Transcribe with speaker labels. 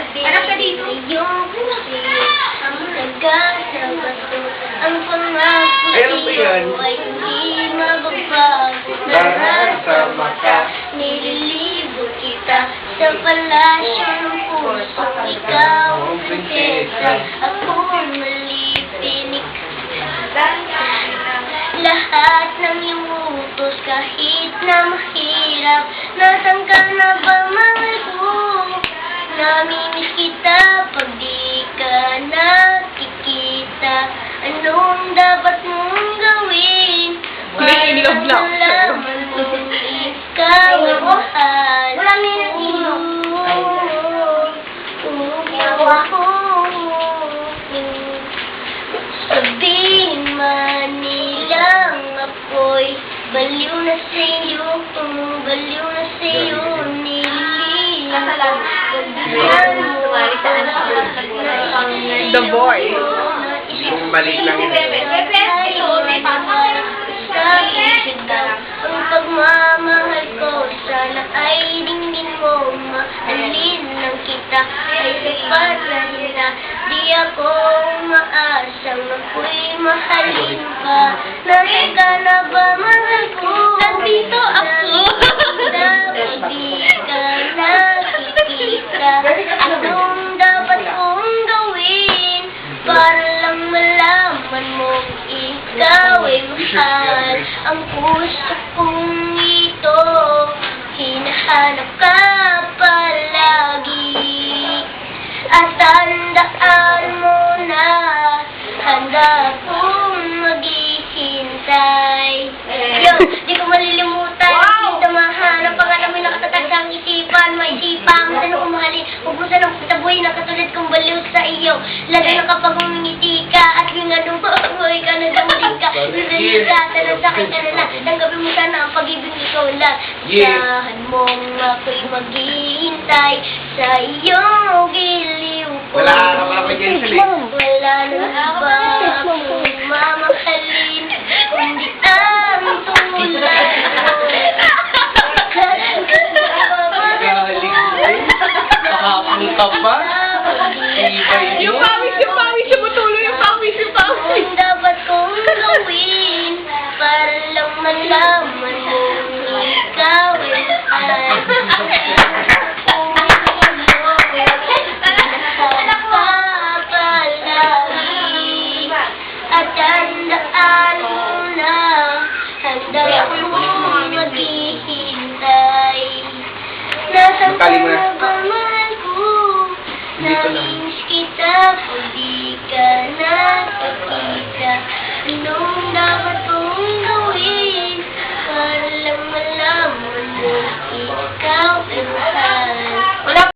Speaker 1: Anak ka dito. Ang pangako sa'yo ay hindi mababago.
Speaker 2: Narasama ka.
Speaker 1: Nililibot kita sa palasyo ng puso. Ikaw ang prinsesa, ako'y malipinik. Lahat ng iyong utos kahit na mahirap. Nasaan ka na ba, mahal ko? Namimiss kita pag di ka nakikita. Anong dapat mong gawin?
Speaker 3: May in-love lang ako sa'yo.
Speaker 1: Ikaw ang mahal. Wala may nag-inom. Sabihin man nilang ako'y baliw na sa'yo, baliw na sa'yo, nililibot.
Speaker 3: The boy.
Speaker 2: Yung mali lang yun.
Speaker 1: Ang pagmamahal ko, sana ay dingin mo. Mahalin lang kita, ay sapat na nila. Di ako umaasang ako'y mahalin ka. Nasaan ka na ba, mahal ko? Nandito ako. Dapat di ka nakikita. Anong dapat kong gawin para lang malaman mo ikaw ay mahal? Ang puso kong ito, hinahanap ka palagi. At tandaan mo na handa akong maghihintay. Yo, di ko malilimutan. Damahan ang pangalan mo'y nakatatag sa ang isipan. Maisipang tanong umahalin. Ubusan ng taboy na katulad kong baliw sa iyo. Lalo na kapag umingiti ka at yung anong mabuhay ka na damutin ka. Nilali ka, tanong sa akin ka na lang. Tanggapin mo sana ang pag-ibig ikaw lang. Isahan mong ako'y maghihintay sa iyong giliw ko.
Speaker 2: Wala ka pala may cancel.
Speaker 1: Wala na ba akong mamahalin kundi ang tulad mo.
Speaker 2: Nakapul ka ba?
Speaker 3: Yung pawis, sumutuloy yung pawis.
Speaker 1: Ang dapat kong gawin para lang malaman mo ikaw ay mahal. At tandaan mo na handa akong maghihintay. Nasaan ka na ba, mahal ko? Namiss kita kung di ka